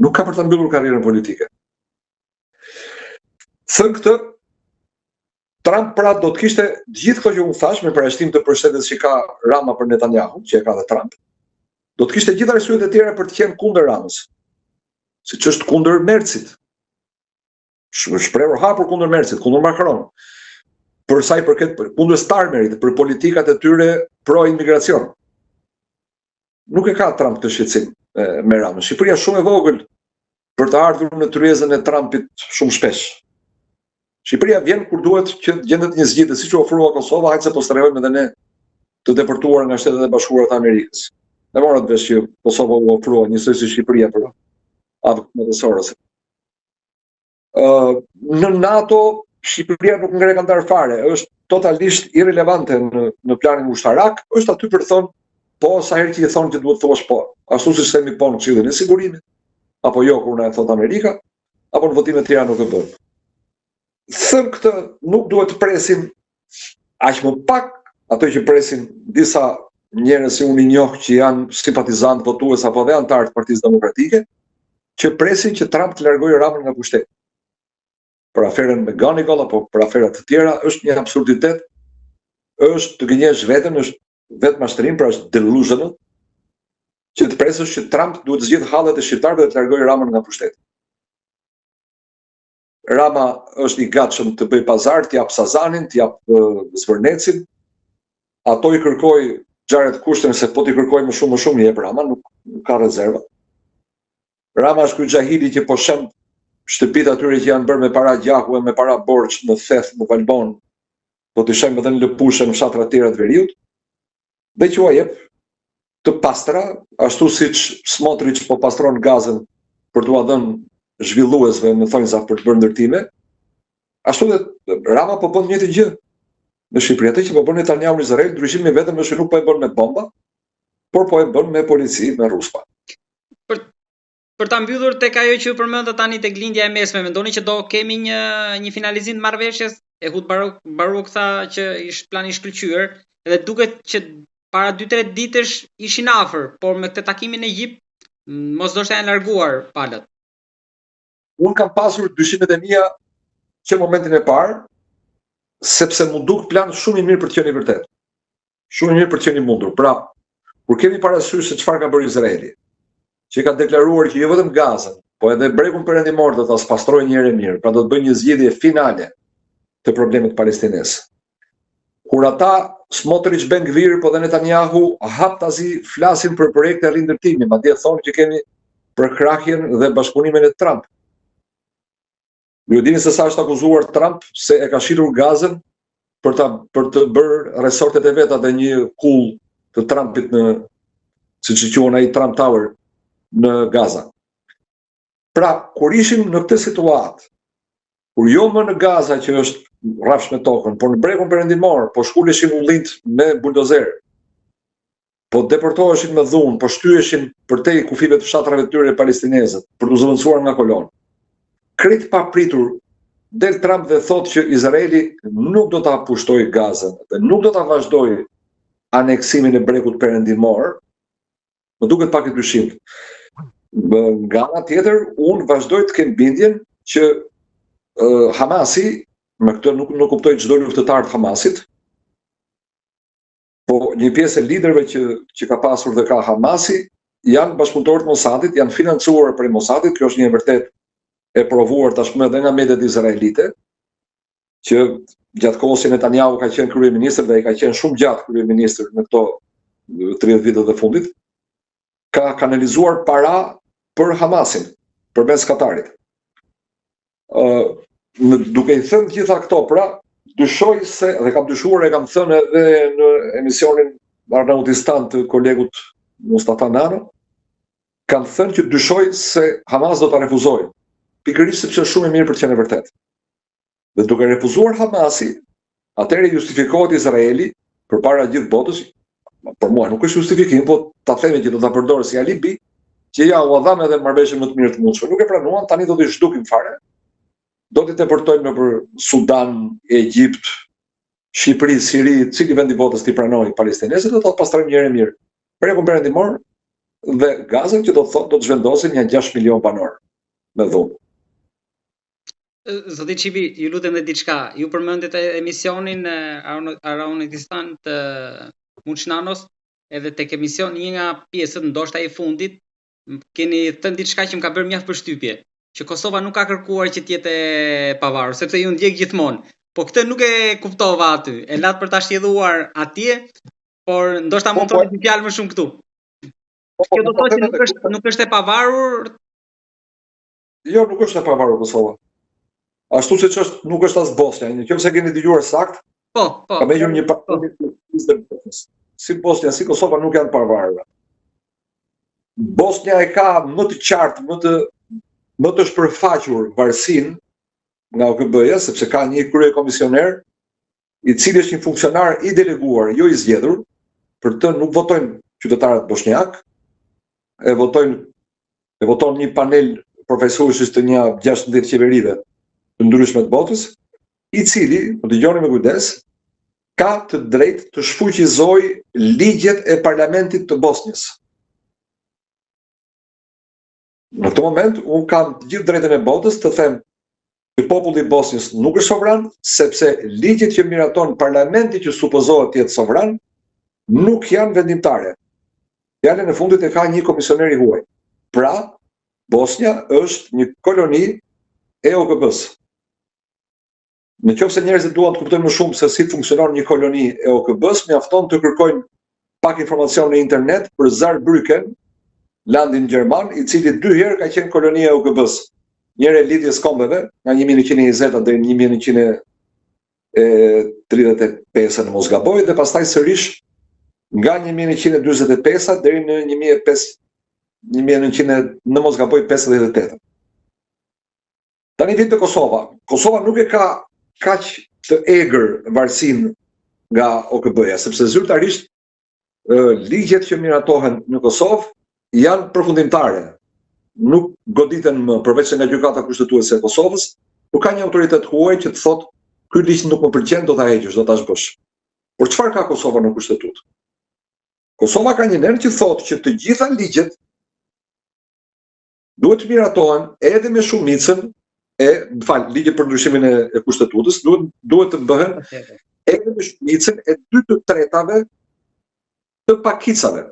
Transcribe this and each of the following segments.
Nuk ka për ta mbyllur karrierën politike. Thënë këtë, Trump pra do të kishte gjithë këto që unë thash me përjashtim të përshtetjes që ka Rama për Netanyahu, që e ka dhe Trump, do të kishte gjithë arsyet e tjera për të qenë kundër Ramës, siç është kundër Mercit. Shprehur hapur kundër Mercit, kundër Macron. Për sa i përket kundër Starmerit, për politikat e tyre pro-imigracion. Nuk e ka Trump të shqetësim me Ramën. Shqipëria shumë e vogël për të ardhur në tryezën e Trumpit shumë shpesh. Shqipëria vjen kur duhet që gjendet një zgjidhje, siç u ofrua Kosova, hajde se po strehojmë edhe ne të deportuar nga Shtetet e Bashkuara të Amerikës. Ne morët vesh që Kosova u ofrua njësoj si Shqipëria për avë mëdhësorës. Në NATO, Shqipëria nuk ngre kantar fare, është totalisht irrelevante në planin ushtarak, është aty për të thonë po sa herë që i thonë që duhet thuash po. Ashtu siç themi po në Këshillin e Sigurimit, apo jo kur na e thot Amerika, apo në votimet tjera nuk e bën. Thënë këtë, nuk duhet të presim aq më pak ato që presin disa njerëz që unë i njoh që janë simpatizantë, votues apo dhe antarë të Partisë Demokratike, që presin që Trump të largojë Ramën nga pushteti. Për aferën me Ganigal apo për aferat të tjera është një absurditet, është të gënjesh veten, është vetë mashtrim, pra është delusional, që të presësh që Trump duhet të zgjidhë hallet e shqiptarëve dhe të largojë Ramën nga pushteti. Rama është i gatshëm të bëj pazar, t'jap Sazanin, t'jap Zvërnecin. Ato i kërkoj Xharet Kushtin se po t'i kërkoj më shumë i jep Rama, nuk ka rezerva. Rama është ky xhahili që po shem shtëpitë atyre që janë bërë me para gjaku e me para borx në Theth, në Valbon, po t'i shem edhe në Lëpushë, në fshatra të tjera të Veriut, dhe që u jep të pastra, ashtu siç Smotrich po pastron Gazën për t'u dhënë zhvilluesve në thonjza për të bërë ndërtime, ashtu dhe Rama po bën njëjtë gjë në Shqipëri. Atë që po bën Netanyahu në Izrael, ndryshimi vetëm është që nuk po e bën me bomba, por po e bën me polici, me ruspa. Për ta mbyllur tek ajo që përmendët tani tek lindja e mesme, mendoni që do kemi një finalizim të marrëveshjes? Ehud Baruk tha që ishte plani i shkëlqyer, dhe duket që para 2-3 ditësh ishin afër, por me këtë takimin në Egjipt, mos do të janë larguar palët. Unë kam pasur dyshimet e mia që momentin e parë, sepse mu duk plan shumë i mirë për të qenë i vërtet. Shumë i mirë për të qenë i mundur. Pra, kur kemi parasysh se çfarë ka bërë Izraeli, që ka deklaruar që jo vetëm Gazën, po edhe bregun perëndimor do ta spastrojë një herë mirë, pra do të bëjë një zgjidhje finale të problemit palestines. Kur ata Smotrich, Ben Gvir, po dhe Netanyahu haptazi flasin për projekte rindërtimi, madje thonë që kemi për krahjen dhe bashkëpunimin e Trump. Ju dini se sa është akuzuar Trump se e ka shitur Gazën për të bërë resortet e veta dhe një kull të Trumpit në, siç e quhen ai, Trump Tower në Gaza. Pra, kur ishim në këtë situatë, kur jo më në Gaza që është rrafsh me tokën, por në bregun perëndimor, po shkuleshin ullinjt me buldozer, po deportoheshin me dhunë, po shtyheshin përtej kufive të fshatrave të tyre palestinezët për të zëvendësuar nga kolonë. Krejt pa pritur, del Trump dhe thot që Izraeli nuk do ta pushtojë Gazën dhe nuk do ta vazhdojë aneksimin e bregut perëndimor. Më duket pak e dyshimt. Nga ana tjetër, unë vazhdoj të kem bindjen që Hamasi, me këtë nuk kuptoj çdo luftëtar të Hamasit, po një pjesë e liderëve që ka pasur dhe ka Hamasi, janë bashkëpunëtorë të Mossadit, janë financuar prej Mossadit, kjo është një e vërtetë e provuar tashmë edhe nga mediat izraelite, që gjatë kohës që Netanyahu ka qenë kryeministër dhe i ka qenë shumë gjatë kryeministër në këto 30 vitet e fundit, ka kanalizuar para për Hamasin, përmes Katarit. Duke i thënë gjitha këto, pra, dyshoj se, dhe kam dyshuar e kam thënë edhe në emisionin Arnautistan të kolegut Mustafa Nano, kam thënë që dyshoj se Hamas do ta refuzojë. Pikërisht sepse është shumë e mirë për të qenë vërtet. Dhe duke refuzuar Hamasi, atëherë justifikohet Izraeli përpara gjithë botës, për mua nuk është justifikim, po ta themi që do ta përdorë si alibi, që ja u dham edhe marrëveshjen më të mirë të mundshme. Nuk e pranuan, tani do t'i zhdukim fare. Do t'i deportojmë nëpër Sudan, Egjipt, Shqipëri, Siri, cili vend i botës t'i pranojë palestinezët, do ta pastrojmë një herë mirë. Bregun perëndimor dhe gazet që do të thotë do të zhvendosin janë 6 milion banor me dhunë. Zoti Çipi, ju lutem dhe diçka. Ju përmendet emisionin Aeronetistan të Muçnanos, edhe tek emision një nga pjesët, ndoshta e fundit, keni thënë diçka që më ka bërë mjaft përshtypje, që Kosova nuk ka kërkuar që të jetë e pavarur, sepse ju ndjek gjithmonë. Po këtë nuk e kuptova aty. E lat për ta shjedhuar atje, por ndoshta mund të thotë një fjalë më shumë këtu. Kjo do të thotë që nuk është e pavarur. Jo, nuk është e pavarur Kosova. Ashtu siç është, nuk është as Bosnia. Nëse keni dëgjuar sakt, po. Ka me një si Bosnia, si Kosova nuk janë pavarura. Bosnia e ka më të qartë, më të shpërfaqur varësinë nga OKB-ja, sepse ka një kryekomisioner i cili është një funksionar i deleguar, jo i zgjedhur, për të nuk votojnë qytetarët bosnjak, e voton një panel profesorësh të një 16 qeverive të ndryshme të botës, i cili, më dëgjoni me kujdes, ka të drejtë të shfuqizojë ligjet e parlamentit të Bosnjës. Në këtë moment, unë kam të gjithë drejtën e botës të them që populli i Bosnjës nuk është sovran, sepse ligjet që miraton parlamenti që supozohet të jetë sovran, nuk janë vendimtare. Fjalën e fundit e ka një komisioner i huaj. Pra, Bosnja është një koloni e OKB-s. Nëse njerëzit duan të kuptojnë më shumë se si funksionon një koloni e OKB-s, mjafton të kërkojnë pak informacion në internet për Saarbrücken, landin gjerman, i cili 2 herë ka qenë kolonia e OKB-s. Njëre lidhjes kombeve, nga 1120 deri në 1135 në mos gaboj, dhe pastaj sërish nga 1145 deri në 1900 në mos gaboj 58. Tani vjen te Kosova. Kosova nuk e ka kaq të egër varësinë nga OKB-ja, sepse zyrtarisht ligjet që miratohen në Kosovë janë përfundimtare. Nuk goditen më, përveç se nga gjykata kushtetuese e Kosovës, nuk ka një autoritet huaj që të thotë ky ligj nuk më pëlqen, do ta heqësh, do ta zhbosh. Por çfarë ka Kosova në kushtetutë? Kosova ka një ner që thotë që të gjitha ligjet duhet të miratohen edhe me shumicën ligjet për ndryshimin e kushtetutës duhet të bëhen edhe me shumicën e 2/3 të pakicave.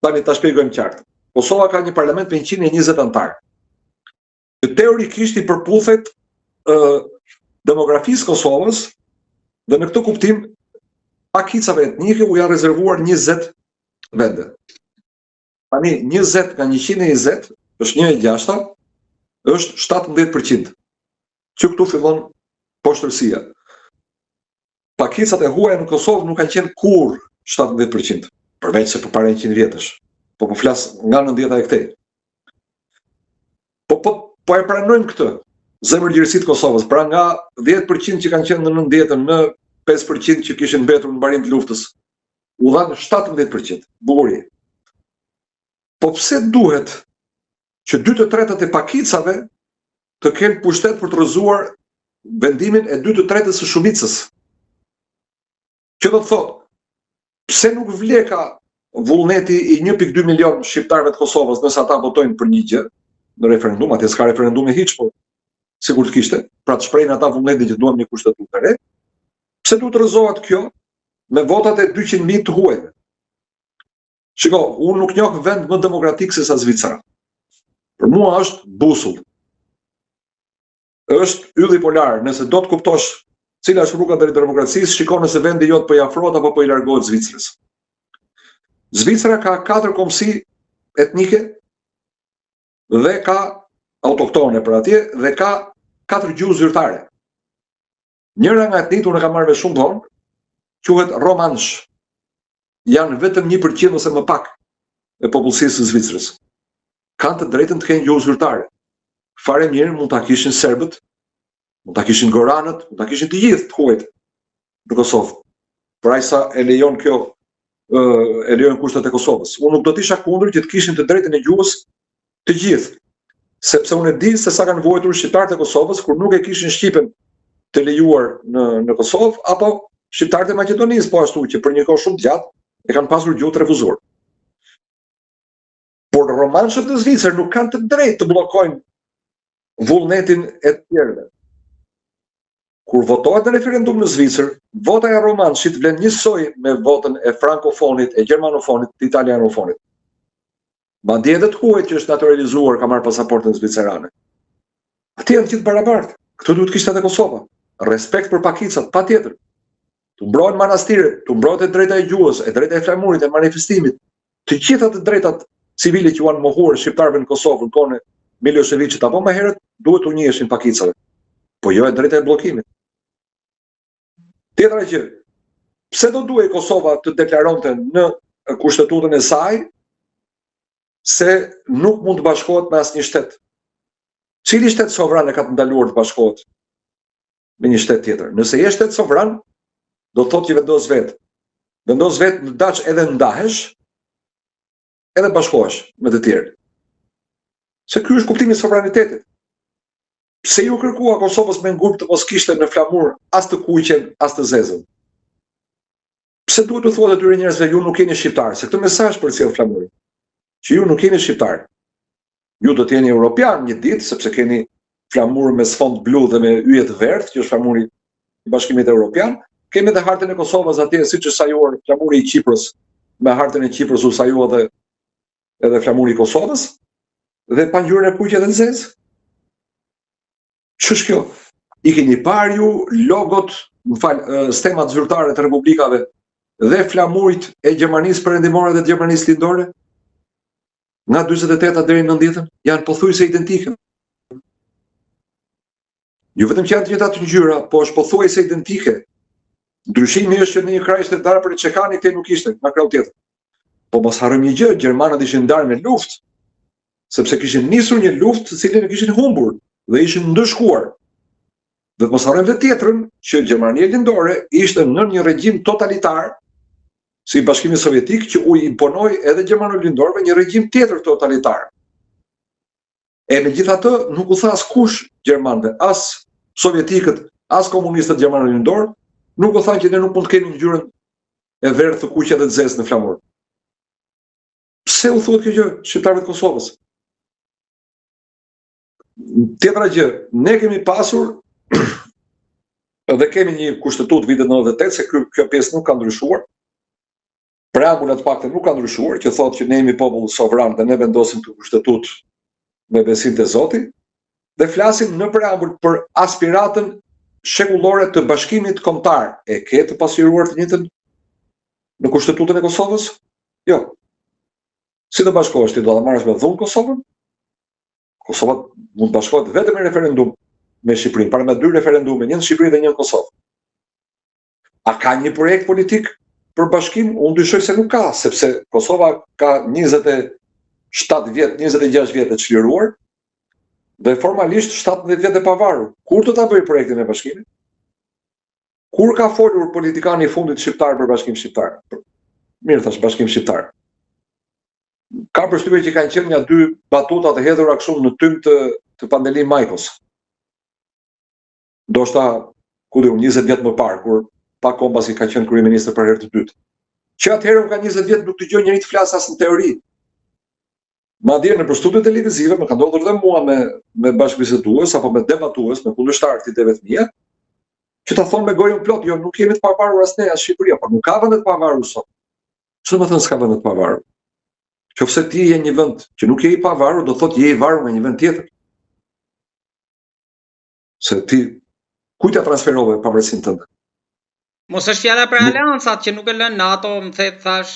Tani ta shpjegojmë qartë. Kosova ka një parlament me 120 anëtar. Që teorikisht i përputhet demografisë Kosovës, dhe në këtë kuptim pakicave etnike u janë rezervuar 20 vende. Tani 20 nga 120 është 1/6, është 17%, që këtu fillon poshtërsia. Pakicat e huaja në Kosovë nuk kanë qenë kur 17%, përveç se përpara 100 vjetësh, po flas nga 90-a e këtej. Po e pranojmë këtë, zemërgjërësitë të Kosovës, pra nga 10% që kanë qenë në 90-ën, në 5% që kishin mbetur në mbarim të luftës, u dhanë 17%, bukurie. Po pse duhet që 2/3 e pakicave të kenë pushtet për të rrëzuar vendimin e 2/3 së shumicës? Që do të thotë, pse nuk vleka vullneti i 1.2 milion shqiptarëve të Kosovës nëse ata votojnë për një gjë në referendum, atje s'ka referendum e hiç, po sigur të kishte, pra të shprehin ata vullnetin që duam një kushtetutë të re. Pse duhet rrëzohet kjo me votat e 200.000 të huajve? Shiko, unë nuk njoh vend më demokratik se sa Zvicra. Për mua është busull. Është ylli polar, nëse do të kuptosh cila është rruga drejt demokracisë, shiko nëse vendi jot po i afrohet apo po i largohet Zvicrës. Zvicra ka 4 kombësi etnike dhe ka autoktone për atje dhe ka 4 gjuhë zyrtare. Njëra nga etnitë unë e kam marrë me shumë vonë, quhet romansh. Janë vetëm 1% ose më pak e popullsisë së Zvicrës. Kanë të drejtën të kenë gjuhë zyrtare. Fare mirë mund ta kishin serbët, mund ta kishin goranët, mund ta kishin të gjithë të huajt në Kosovë. Por ai sa e lejon kjo, e lejon kushtet e Kosovës. Unë nuk do të isha kundër që të kishin të drejtën e gjuhës të gjithë, sepse unë e di se sa kanë vuajtur shqiptarët e Kosovës kur nuk e kishin shqipen të lejuar në Kosovë, apo shqiptarët e Maqedonisë po ashtu që për një kohë shumë gjatë e kanë pasur gjuhë të refuzuar. por romanshët në Zvicër nuk kanë të drejtë të bllokojnë vullnetin e të tjerëve. Kur votohet në referendum në Zvicër, vota e romanshit vlen njësoj me votën e frankofonit, e gjermanofonit, të italianofonit. Madje edhe të huajt që është naturalizuar ka marrë pasaportën zvicerane. Ati janë gjithë barabartë. Këtë duhet kishte edhe Kosova. Respekt për pakicat, patjetër. Të mbrohen manastiret, të mbrohet e drejta e gjuhës, e drejta e flamurit, e manifestimit. Të gjitha të drejtat civile që u anë mohuar shqiptarëve në Kosovë në kohën e Miloševićit apo më herët duhet u njiheshin pakicave. Po jo e drejta e bllokimit. Tjetra që pse do duhej Kosova të deklaronte në kushtetutën e saj se nuk mund të bashkohet me asnjë shtet. Cili shtet sovran e ka të ndaluar të bashkohet me një shtet tjetër? Nëse je shtet sovran, do thotë që vendos vetë. Vendos vetë në dash edhe ndahesh, edhe bashkohesh me të tjerë. Se ky është kuptimi i sovranitetit. Pse ju kërkua Kosovës me ngulp të mos kishte në flamur as të kuqen, as të zezën? Pse duhet të thuhet atyre njerëzve ju nuk jeni shqiptar, se këtë mesazh përcjell flamurin. Që ju nuk jeni shqiptar. Ju do të jeni europian një ditë, sepse keni flamur me sfond blu dhe me yje të verdh, që është flamuri i Bashkimit Evropian. Kemi edhe hartën e Kosovës atje, siç është sajuar flamuri i Kipros, me hartën e Kipros u sajua edhe flamuri i Kosovës, dhe pa ngjyrën e kuqe dhe në zezë. Ç'është kjo? I keni parë ju logot, stemat zyrtare të republikave dhe flamurit e Gjermanisë perëndimore dhe Gjermanisë lindore? Nga 48 deri në 90 janë pothuajse identike. Jo vetëm që janë të njëjta të ngjyra, po është pothuajse identike. Ndryshimi është që në një kraj shtetar për Çekani këtej nuk ishte, nga krau tjetër. Po mos harrojmë një gjë, gjermanët ishin ndarë me luftë, sepse kishin nisur një luftë të cilën e kishin humbur dhe ishin ndëshkuar. Dhe mos harrojmë të tjetrën që Gjermania lindore ishte në një regjim totalitar, si Bashkimi Sovjetik, që u imponoi edhe gjermano-lindorëve një regjim tjetër totalitar. E megjithatë nuk u tha askush gjermanëve, as sovjetikët, as komunistët gjermano-lindorë, nuk u thanë që ne nuk mund të kemi ngjyrën e verdhë të kuqe dhe të zezë në flamur. Pse u thuhet kjo gjë shqiptarëve të Kosovës? Tjetra gjë, ne kemi pasur dhe kemi një kushtetutë vitet 98, se kjo pjesë nuk ka ndryshuar. Preambulla të paktën nuk ka ndryshuar, që thotë që ne jemi popull sovran dhe ne vendosim këtë kushtetutë me besim te Zoti, dhe flasim në preambull për aspiratën shekullore të bashkimit kombëtar. E ke të pasqyruar të njëjtën në kushtetutën e Kosovës? Jo. Si do bashkohesh ti, do ta marrësh me dhunë Kosovën? Kosova mund të bashkohet vetëm me referendum me Shqipërinë, para me 2 referendume, një në Shqipëri dhe një në Kosovë. A ka një projekt politik për bashkim? Unë dyshoj se nuk ka, sepse Kosova ka 27 vjet, 26 vjet të çliruar dhe formalisht 17 vjet e pavarur. Kur do ta bëj projektin e bashkimit? Kur ka folur politikani i fundit shqiptar për bashkim shqiptar? Mirë thash, bashkim shqiptar. Ka përshtypje që kanë qenë nga 2 batuta të hedhura kështu në tym të Pandelim Majkos. Ndoshta, ku diun, 20 vjet më parë, kur pak kohë pasi ka qenë kryeminist për herë të dytë. Që atëherë ka 20 vjet nuk dëgjoj njëri të flas as në teori. Madje në studio televizive më ka ndodhur dhe mua me bashkëbisedues apo me debatues, me kundërshtar të ideve të mia, që ta thonë me gojën plot, jo nuk jemi të pavarur as ne as Shqipëria, por nuk ka vende të pavarur sot. Çfarë do të thënë s'ka vende të pavarur? Qofse ti je një vend që nuk je i pavarur, do thotë je i varur nga një vend tjetër. Se ti kujt ja transferove pavarësinë tënde? Mos është fjala për aleancat që nuk e lën NATO, më thet thash.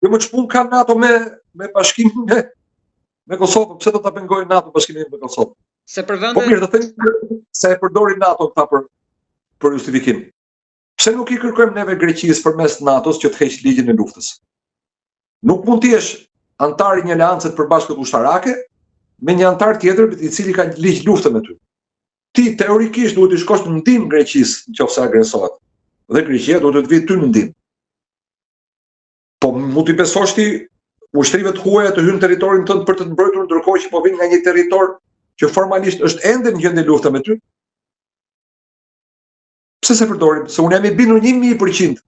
Jo më çpun ka NATO me bashkimin me Kosovën, pse do ta pengojë NATO bashkimin me Kosovën? Se për Po vende mirë, do them se e përdori NATO këta për justifikim. Pse nuk i kërkojmë neve Greqisë përmes NATO-s që të heq ligjin e luftës? Nuk mund të jesh antar i një aleance të përbashkët ushtarake me një antar tjetër i cili ka ligj lufte me ty. Ti teorikisht duhet të shkosh në ndihmë Greqisë nëse agresohet. Dhe Greqia duhet të vijë ty në ndihmë. Po mund t'i besosh ti ushtrive të huaja të hyjnë në territorin tënd për të të mbrojtur, ndërkohë që po vijnë nga një territor që formalisht është ende në gjendje lufte me ty? Pse se përdorim? Se unë jam i bindur 1000%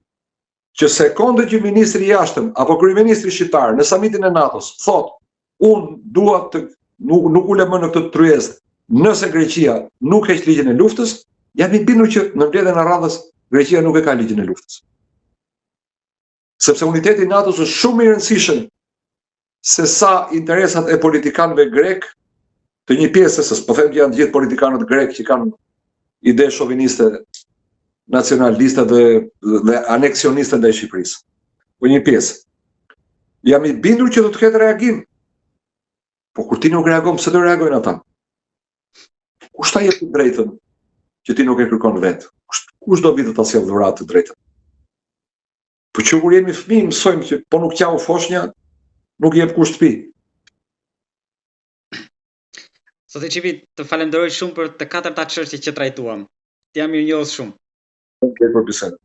që sekonde që ministri i jashtëm apo kryeministri shqiptar në samitin e NATO-s thot, unë dua të nuk ulem më në këtë tryezë, nëse Greqia nuk heq ligjin e luftës, jam i bindur që në mbledhjen e radhës Greqia nuk e ka ligjin e luftës. Sepse uniteti i NATO-s është shumë i rëndësishëm se sa interesat e politikanëve grek, të një pjesës, po them që janë të gjithë politikanët grek që kanë ide shoviniste, nacionaliste dhe aneksioniste ndaj Shqipërisë. Po një pjesë. Jam i bindur që do të ketë reagim. Po kur ti nuk reagon, pse do reagojnë ata? Kush ta jep të drejtën që ti nuk e kërkon vetë? Kush do vi të ta sjellë dhuratë të drejtën? Po që kur jemi fëmijë mësojmë që po nuk qau foshnja, nuk jep kusht pi. Zoti Çipi, të falenderoj shumë për të katërta çështjet që trajtuam. Të jam mirënjohës shumë. Okej, për bisedën.